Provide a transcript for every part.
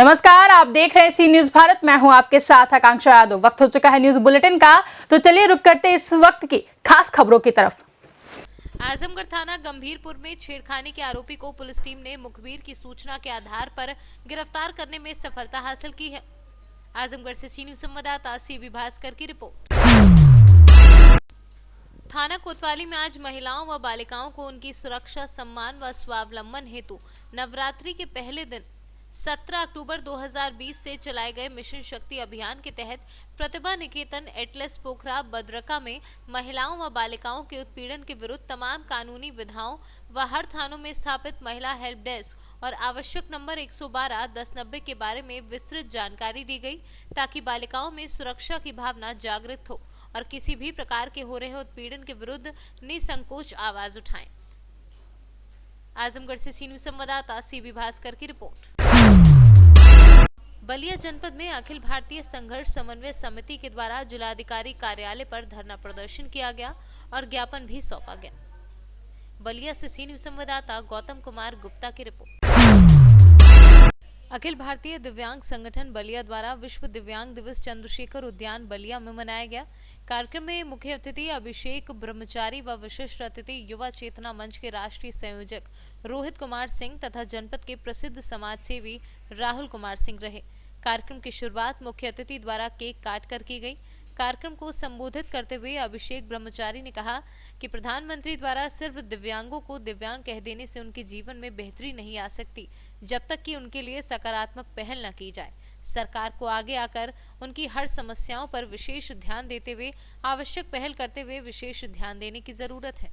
नमस्कार, आप देख रहे हैं सी न्यूज भारत। मैं हूं आपके साथ आकांक्षा यादव। वक्त हो चुका है न्यूज बुलेटिन का, तो चलिए रुक करते इस वक्त की खास खबरों की तरफ। आजमगढ़ थाना गंभीरपुर में छेड़खानी के आरोपी को पुलिस टीम ने मुखबिर की सूचना के आधार पर गिरफ्तार करने में सफलता हासिल की है। आजमगढ़ से सी न्यूज संवाददाता सीबी भास्कर की रिपोर्ट। थाना कोतवाली में आज महिलाओं व बालिकाओं को उनकी सुरक्षा, सम्मान व स्वावलंबन हेतु नवरात्रि के पहले दिन 17 अक्टूबर 2020 से चलाए गए मिशन शक्ति अभियान के तहत प्रतिभा निकेतन एटलस पोखरा बद्रका में महिलाओं व बालिकाओं के उत्पीड़न के विरुद्ध तमाम कानूनी विधाओं व हर थानों में स्थापित महिला हेल्प डेस्क और आवश्यक नंबर 112-1090 के बारे में विस्तृत जानकारी दी गई, ताकि बालिकाओं में सुरक्षा की भावना जागृत हो और किसी भी प्रकार के हो रहे उत्पीड़न के विरुद्ध निसंकोच आवाज उठाएं। आजमगढ़ से सी न्यूज संवाददाता सीबी भास्कर की रिपोर्ट। बलिया जनपद में अखिल भारतीय संघर्ष समन्वय समिति के द्वारा जिलाधिकारी कार्यालय पर धरना प्रदर्शन किया गया और ज्ञापन भी सौंपा गया। बलिया से सी न्यूज संवाददाता गौतम कुमार गुप्ता की रिपोर्ट। अखिल भारतीय दिव्यांग संगठन बलिया द्वारा विश्व दिव्यांग दिवस चंद्रशेखर उद्यान बलिया में मनाया गया। कार्यक्रम में मुख्य अतिथि अभिषेक ब्रह्मचारी व विशिष्ट अतिथि युवा चेतना मंच के राष्ट्रीय संयोजक रोहित कुमार सिंह तथा जनपद के प्रसिद्ध समाज सेवी राहुल कुमार सिंह रहे। कार्यक्रम की शुरुआत मुख्य अतिथि द्वारा केक काट कर की गई। कार्यक्रम को संबोधित करते हुए अभिषेक ब्रह्मचारी ने कहा कि प्रधानमंत्री द्वारा सिर्फ दिव्यांगों को दिव्यांग कह देने से उनके जीवन में बेहतरी नहीं आ सकती, जब तक कि उनके लिए सकारात्मक पहल न की जाए। सरकार को आगे आकर उनकी हर समस्याओं पर विशेष ध्यान देते हुए आवश्यक पहल करते हुए विशेष ध्यान देने की जरूरत है।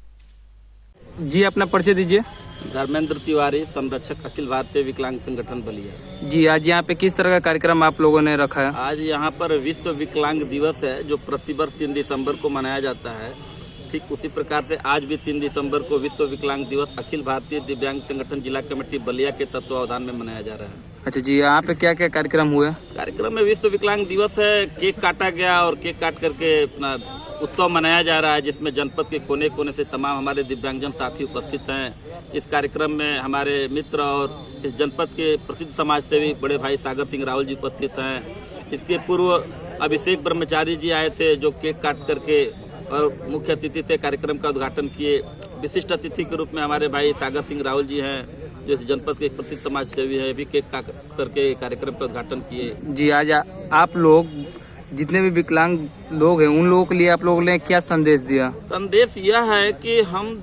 जी, अपना परिचय दीजिए। धर्मेंद्र तिवारी, संरक्षक अखिल भारतीय विकलांग संगठन बलिया। जी, आज यहाँ पे किस तरह का कार्यक्रम आप लोगों ने रखा है? आज यहाँ पर विश्व विकलांग दिवस है, जो प्रतिवर्ष 3 दिसंबर को मनाया जाता है। ठीक उसी प्रकार से आज भी 3 दिसंबर को विश्व विकलांग दिवस अखिल भारतीय दिव्यांग संगठन जिला कमेटी बलिया के तत्वावधान में मनाया जा रहा है। अच्छा जी, यहाँ पे क्या क्या कार्यक्रम हुए? कार्यक्रम में विश्व विकलांग दिवस है, केक काटा गया और केक काट करके अपना उत्सव मनाया जा रहा है, जिसमें जनपद के कोने कोने से तमाम हमारे दिव्यांगजन साथी उपस्थित हैं। इस कार्यक्रम में हमारे मित्र और इस जनपद के प्रसिद्ध समाज सेवी बड़े भाई सागर सिंह राहुल जी उपस्थित हैं। इसके पूर्व अभिषेक ब्रह्मचारी जी आए थे, जो केक काट करके और मुख्य अतिथि थे, कार्यक्रम का उद्घाटन किए। विशिष्ट अतिथि के रूप में हमारे भाई सागर सिंह राहुल जी हैं, जो इस जनपद के प्रसिद्ध समाज सेवी है, भी केक काट करके कार्यक्रम का उद्घाटन किए। जी, आज आप लोग जितने भी विकलांग लोग हैं उन लोगों के लिए आप लोगों ने क्या संदेश दिया? संदेश यह है कि हम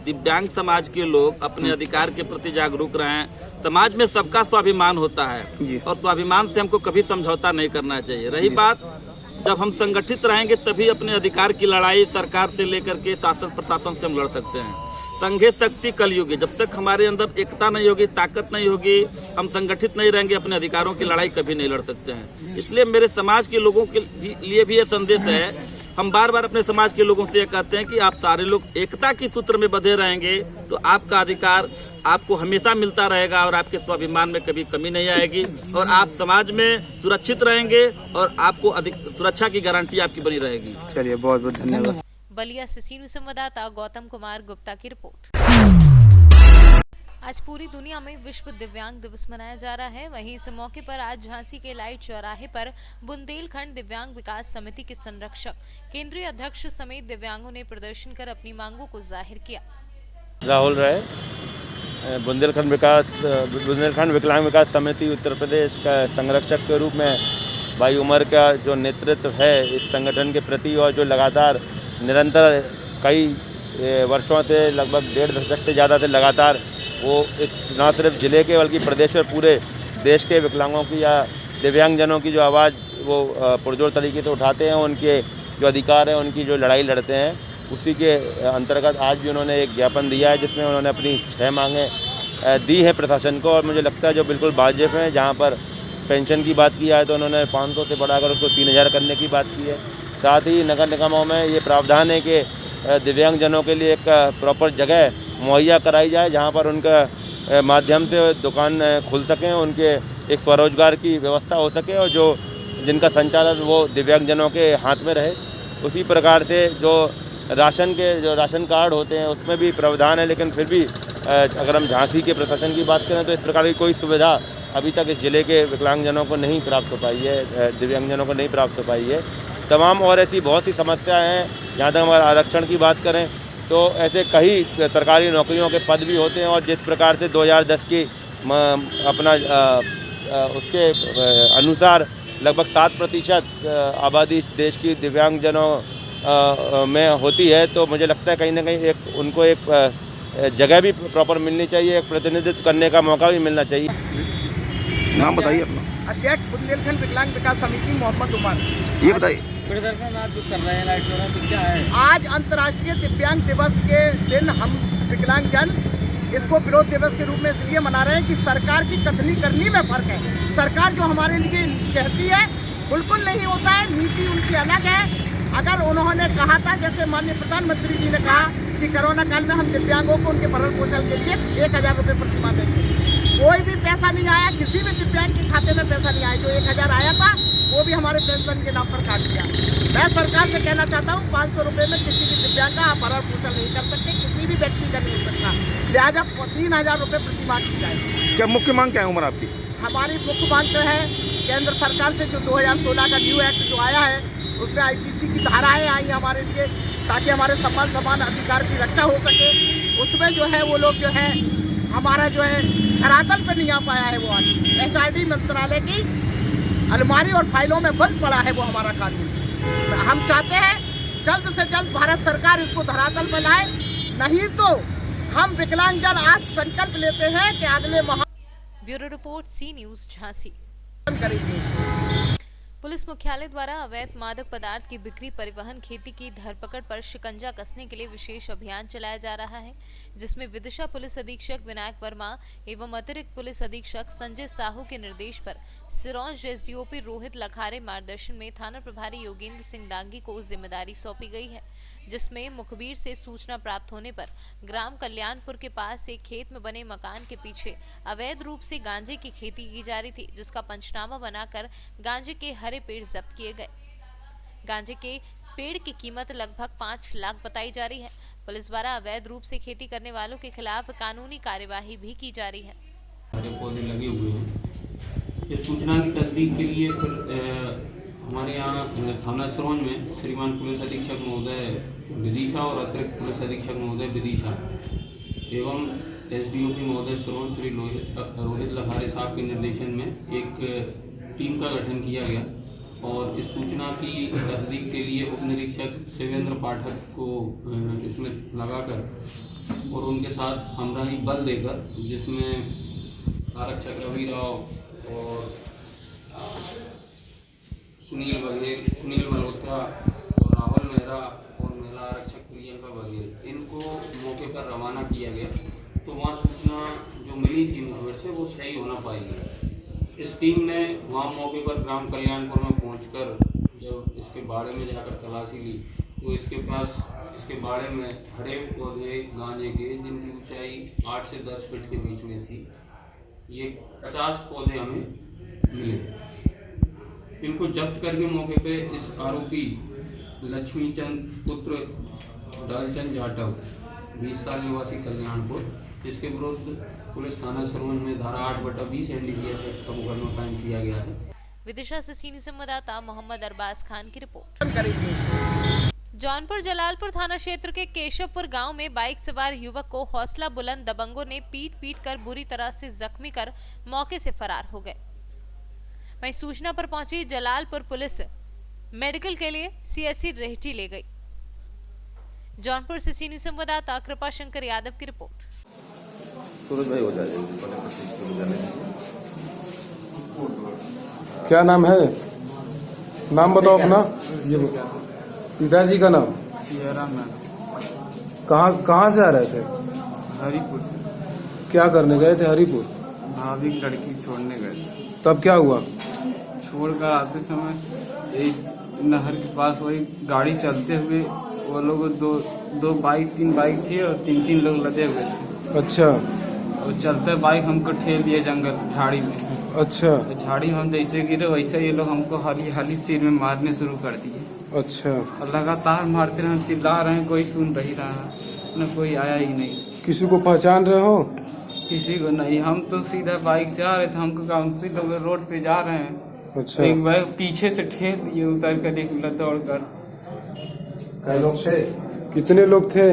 दिव्यांग समाज के लोग अपने अधिकार के प्रति जागरूक रहें। समाज में सबका स्वाभिमान होता है जी, और स्वाभिमान से हमको कभी समझौता नहीं करना चाहिए। रही बात, जब हम संगठित रहेंगे तभी अपने अधिकार की लड़ाई सरकार से लेकर के शासन प्रशासन से हम लड़ सकते हैं। संघे शक्ति कलयुगी, जब तक हमारे अंदर एकता नहीं होगी, ताकत नहीं होगी, हम संगठित नहीं रहेंगे, अपने अधिकारों की लड़ाई कभी नहीं लड़ सकते हैं। इसलिए मेरे समाज के लोगों के लिए भी ये संदेश है। हम बार बार अपने समाज के लोगों से ये कहते हैं कि आप सारे लोग एकता के सूत्र में बंधे रहेंगे तो आपका अधिकार आपको हमेशा मिलता रहेगा और आपके स्वाभिमान में कभी कमी नहीं आएगी और आप समाज में सुरक्षित रहेंगे और आपको अधिक सुरक्षा की गारंटी आपकी बनी रहेगी। चलिए, बहुत बहुत धन्यवाद। बलिया से सी न्यूज संवाददाता गौतम कुमार गुप्ता की रिपोर्ट। आज पूरी दुनिया में विश्व दिव्यांग दिवस मनाया जा रहा है। वहीं इस मौके पर आज झांसी के लाइट चौराहे पर बुंदेलखंड दिव्यांग विकास समिति के संरक्षक, केंद्रीय अध्यक्ष समेत दिव्यांगों ने प्रदर्शन कर अपनी मांगों को जाहिर किया। राहुल राय, बुंदेलखंड विकलांग विकास समिति उत्तर प्रदेश का संरक्षक के रूप में भाई उमर का जो नेतृत्व है इस संगठन के प्रति, और जो लगातार निरंतर कई वर्षों से, लगभग 1.5 दशक से ज़्यादा से लगातार वो इस न सिर्फ ज़िले के बल्कि प्रदेश और पूरे देश के विकलांगों की या दिव्यांगजनों की जो आवाज़ वो पुरजोर तरीके से उठाते हैं, उनके जो अधिकार हैं उनकी जो लड़ाई लड़ते हैं, उसी के अंतर्गत आज भी उन्होंने एक ज्ञापन दिया है, जिसमें उन्होंने अपनी 6 मांगें दी हैं प्रशासन को, और मुझे लगता है जो बिल्कुल वाजिब हैं। जहाँ पर पेंशन की बात की है तो उन्होंने 500 से बढ़ाकर उसको 3000 करने की बात की है। साथ ही नगर निगमों में ये प्रावधान है कि दिव्यांगजनों के लिए एक प्रॉपर जगह मुहैया कराई जाए, जहाँ पर उनका माध्यम से दुकान खुल सकें, उनके एक स्वरोजगार की व्यवस्था हो सके और जो जिनका संचालन वो दिव्यांगजनों के हाथ में रहे। उसी प्रकार से जो राशन कार्ड होते हैं उसमें भी प्रावधान है, लेकिन फिर भी अगर हम झांसी के प्रशासन की बात करें तो इस प्रकार की कोई सुविधा अभी तक इस ज़िले के विकलांगजनों को नहीं प्राप्त हो पाई है, दिव्यांगजनों को नहीं प्राप्त हो पाई है। तमाम और ऐसी बहुत सी समस्याएं हैं। जहाँ तक हमारे आरक्षण की बात करें तो ऐसे कई सरकारी नौकरियों के पद भी होते हैं और जिस प्रकार से 2010 की अपना उसके अनुसार लगभग 7% आबादी इस देश की दिव्यांगजनों में होती है, तो मुझे लगता है कहीं ना कहीं उनको एक जगह भी प्रॉपर मिलनी चाहिए, एक प्रतिनिधित्व करने का मौका भी मिलना चाहिए। नाम बताइए अपना। अध्यक्ष बुंदेलखंड विकलांग विकास समिति मोहम्मद उमर। ये बताइए, प्रदर्शन आप जो कर रहे हैं लाइट चौराहे पे क्या है? आज अंतर्राष्ट्रीय दिव्यांग दिवस के दिन हम विकलांगजन इसको विरोध दिवस के रूप में इसलिए मना रहे हैं कि सरकार की कथनी करनी में फर्क है। सरकार जो हमारे लिए कहती है बिल्कुल नहीं होता है, नीति उनकी अलग है। अगर उन्होंने कहा था, जैसे माननीय प्रधानमंत्री जी ने कहा कि कोरोना काल में हम दिव्यांगों को उनके भरण पोषण के लिए 1000 रुपये प्रति माह देंगे, कोई भी पैसा नहीं आया, किसी भी दिव्यांग के खाते में पैसा नहीं आया। जो 1000 आया था वो भी हमारे पेंशन के नाम पर काट दिया। मैं सरकार से कहना चाहता हूँ 500 रुपये में किसी भी दिव्यांग का आप भरण पोषण नहीं कर सकते, किसी भी व्यक्ति का नहीं हो सकता, लिहाजा 3000 रुपये प्रति माह की जाए। क्या मुख्य मांग क्या है उमर आपकी? हमारी मुख्य मांग तो है केंद्र सरकार से जो 2016 का न्यू एक्ट जो आया है उसमें IPC की धाराएं आई हमारे लिए, ताकि हमारे समान अधिकार की रक्षा हो सके। उसमें जो है वो लोग जो है हमारा जो है धरातल पर नहीं आ पाया है। वो आज HRD मंत्रालय की अलमारी और फाइलों में बंद पड़ा है वो हमारा कानून। हम चाहते हैं जल्द से जल्द भारत सरकार इसको धरातल पर लाए, नहीं तो हम विकलांगजन आज संकल्प लेते हैं कि अगले माह bureau report C news Jhansi. करेंगे। पुलिस मुख्यालय द्वारा अवैध मादक पदार्थ की बिक्री, परिवहन, खेती की धरपकड़ पर शिकंजा कसने के लिए विशेष अभियान चलाया जा रहा है, जिसमें विदिशा पुलिस अधीक्षक विनायक वर्मा एवं अतिरिक्त पुलिस अधीक्षक संजय साहू के निर्देश पर सिरौंज SDOP रोहित लखारे मार्गदर्शन में थाना प्रभारी योगेंद्र सिंह दांगी को जिम्मेदारी सौंपी गई है, जिसमें मुखबिर से सूचना प्राप्त होने पर ग्राम कल्याणपुर के पास एक खेत में बने मकान के पीछे अवैध रूप से गांजे की खेती की जा रही थी, जिसका पंचनामा बनाकर गांजे के हरे पेड़ जब्त किए गए। गांजे के पेड़ की कीमत लगभग 5 लाख बताई जा रही है। पुलिस द्वारा अवैध रूप से खेती करने वालों के खिलाफ कानूनी कार्यवाही भी की जा रही है। हरे पौधे लगे हुए हैं। इस सूचना की तस्दीक के लिए फिर हमारे यहाँ थाना सिरौंज में श्रीमान पुलिस अधीक्षक महोदय विदिशा और अतिरिक्त पुलिस अधीक्षक महोदय विदिशा एवं SDOP महोदय सिरौंज श्री रोहित लखारे साहब के निर्देशन में एक टीम का गठन किया गया और इस सूचना की तस्दीक के लिए उप निरीक्षक शिवेंद्र पाठक को इसमें लगाकर और उनके साथ हमराही बल देकर, जिसमें आरक्षक रवि राव और सुनील मल्होत्रा और राहुल मेहरा और महिला आरक्षक प्रियंका बघेल, इनको मौके पर रवाना किया गया। तो वहाँ सूचना जो मिली थी मुखबिर से वो सही होना पाई गई। इस टीम ने वहाँ मौके पर ग्राम कल्याणपुर में पहुंचकर जब इसके बाड़े में जाकर तलाशी ली तो इसके बाड़े में हरे पौधे गांजे के, जिनकी ऊंचाई 8 से 10 फीट के बीच में थी, ये 50 पौधे हमें मिले। इनको जब्त करके मौके पे इस आरोपी लक्ष्मीचंद पुत्र दालचंद जाटव 20 साल निवासी कल्याणपुर, इसके विरुद्ध पुलिस थाना सिरौंज में धारा 8/20 NDPS एक्ट का मुकदमा कायम किया गया है। विदिशा से सीनियर संवाददाता मोहम्मद अरबाज खान की रिपोर्ट। करेंगे। जौनपुर जलालपुर थाना क्षेत्र के केशवपुर गांव में बाइक सवार युवक को हौसला बुलंद दबंगों ने पीट कर बुरी तरह से जख्मी कर मौके से फरार हो गए। वहीं सूचना पर पहुंची जलालपुर पुलिस मेडिकल के लिए CSC रेहटी ले गई। जौनपुर से सीनियर संवाददाता कृपा शंकर यादव की रिपोर्ट। क्या नाम है? नाम बताओ अपना। पिताजी का नाम? कहाँ से आ रहे थे? हरिपुर से। क्या करने गए थे हरिपुर? भाभी की लड़की छोड़ने गए थे। तब क्या हुआ? छोड़कर आते समय एक नहर के पास वही गाड़ी चलते हुए वो लोग तीन बाइक थी और तीन लोग लदे हुए थे। अच्छा। और चलते बाइक हमको ठेल दिए जंगल झाड़ी में। अच्छा। तो झाड़ी में हम जैसे गिरे वैसे ये लोग हमको हाली सिर में मारने शुरू कर दिए। अच्छा। और लगातार मारते रहे, चिल्ला रहे हैं, कोई सुन नहीं रहा, न कोई आया ही नहीं। किसी को पहचान रहे हो? किसी को नहीं। हम तो सीधा बाइक से आ रहे थे, हमको काउंसिल लोग रोड पे जा रहे हैं। अच्छा। एक बाइक पीछे से ठेल दिए, उतर कर निकला दौड़ कर। कई लोग थे? कितने लोग थे?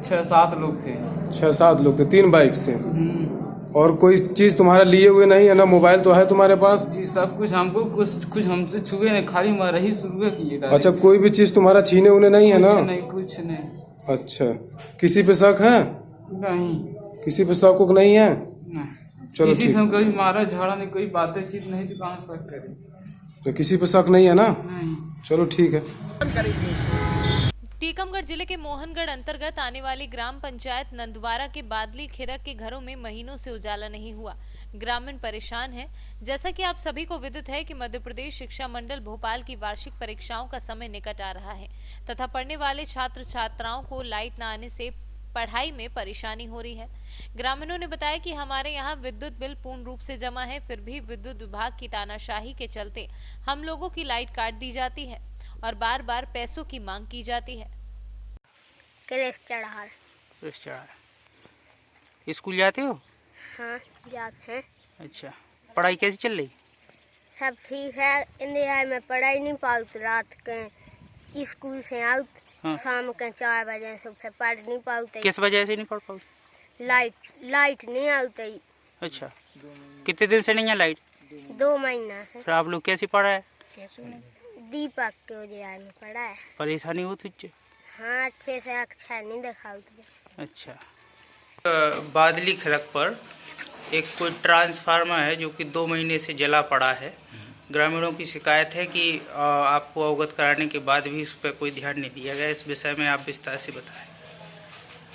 6-7 लोग थे। 6-7 लोग थे, 3 बाइक से। और कोई चीज तुम्हारा लिए हुए नहीं है ना? मोबाइल तो है तुम्हारे पास? जी सब कुछ, हमको कुछ हमसे छुए नहीं, खाली हमारा ही शुरू किए। अच्छा, कोई भी चीज तुम्हारा छीने उन्हें नहीं है ना? कुछ नहीं। अच्छा, किसी पे शक है? नहीं। किसी पे शक उक नहीं है? चलो किसी ठीक। से कभी मारा झाड़ा नहीं, कोई बातचीत नहीं, तो कहाँ शक करे। तो किसी पे शक नहीं है ना? नहीं। चलो ठीक है। टीकमगढ़ जिले के मोहनगढ़ अंतर्गत आने वाली ग्राम पंचायत नंदवारा के बादली खिरक के घरों में महीनों से उजाला नहीं हुआ। ग्रामीण परेशान हैं। जैसा कि आप सभी को विदित है कि मध्य प्रदेश शिक्षा मंडल भोपाल की वार्षिक परीक्षाओं का समय निकट आ रहा है तथा पढ़ने वाले छात्र छात्राओं को लाइट न आने से पढ़ाई में परेशानी हो रही है। ग्रामीणों ने बताया कि हमारे यहाँ विद्युत बिल पूर्ण रूप से जमा है, फिर भी विद्युत विभाग की तानाशाही के चलते हम लोगों की लाइट काट दी जाती है और बार बार पैसों की मांग की जाती है। स्कूल जाते हो? हाँ जाते हैं। अच्छा, पढ़ाई कैसी चल रही? सब ठीक है। इंडिया में पढ़ाई नहीं पाऊत, रात के स्कूल से आउत। हाँ। शाम के 4 बजे से फिर पढ़ नहीं पाऊते। किस वजह से नहीं पढ़ पाओ? लाइट नहीं आती। अच्छा, कितने दिन से नहीं है लाइट? 2 महीना से। फिर आप लोग कैसे पढ़ा है? दीपक के उजियार में पढ़ा है। परेशानी हो तुझे? हाँ, अच्छे से अक्षर नहीं दिखाऊत। अच्छा, बादली खिरक पर एक कोई ट्रांसफार्मर है जो कि 2 महीने से जला पड़ा है। ग्रामीणों की शिकायत है कि आपको अवगत कराने के बाद भी इस पर कोई ध्यान नहीं दिया गया। इस विषय में आप विस्तार से बताएं।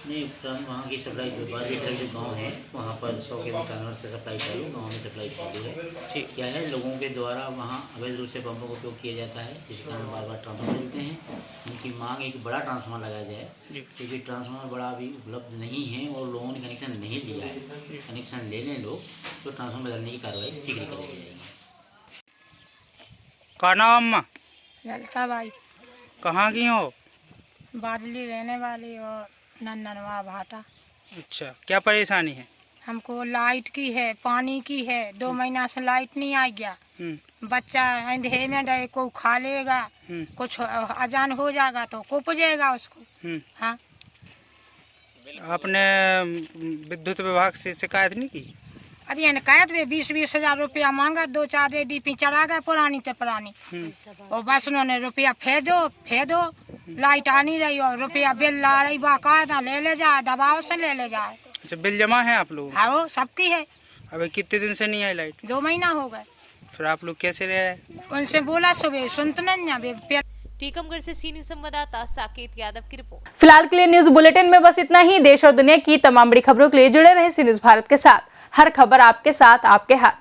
नहीं, वहाँ की सप्लाई बादली खिरक जो गाँव है वहाँ पर 100 के ट्रांसफार्मर से सप्लाई चालू, गाँव में सप्लाई चालू है। ठीक, क्या है, लोगों के द्वारा वहाँ अवैध रूप से पंपों का उपयोग किया जाता है, जिसके कारण बार बार ट्रांसफार्मर मिलते हैं। उनकी मांग है कि बड़ा ट्रांसफार्मर लगाया जाए, क्योंकि ट्रांसफार्मर बड़ा अभी उपलब्ध नहीं है और लोगों ने कनेक्शन नहीं लिया है। कनेक्शन ले लें लोग तो ट्रांसफार्मर बदलने की कार्रवाई शीघ्र कर दी जाएगी। का नाम अम्मा? ललता बाई। कहाँ की हो? बादली रहने वाली और नंदनवा भाटा। अच्छा, क्या परेशानी है? हमको लाइट की है, पानी की है। 2 महीना से लाइट नहीं आ गया। बच्चा अंधेरे में रहे, को खा लेगा, कुछ अजान हो जाएगा तो को पुजेगा उसको। हाँ, आपने विद्युत विभाग से शिकायत नहीं की? अरे शिकायत में 20-20 हजार रुपया मांगा, 2-4 ADP चढ़ा गया पुरानी से पुरानी। और बस उन्होंने रुपया फेदो लाइट आ नहीं रही और रुपया बिल ला रही, बाकायदा ले जाए, दबाव से ले जाए। अच्छा, बिल जमा है आप लोग? हाँ, वो सबकी है। अबे कितने दिन से नहीं आई लाइट? 2 महीना हो गए। फिर आप लोग कैसे रह रहे हैं? उनसे बोला सुबह सुनते नहीं। टीकमगढ़ से सी न्यूज संवाददाता साकेत यादव की रिपोर्ट। फिलहाल के लिए न्यूज बुलेटिन में बस इतना ही। देश और दुनिया की तमाम बड़ी खबरों के लिए जुड़े रहे सी न्यूज भारत के साथ। हर खबर आपके साथ, आपके हाथ।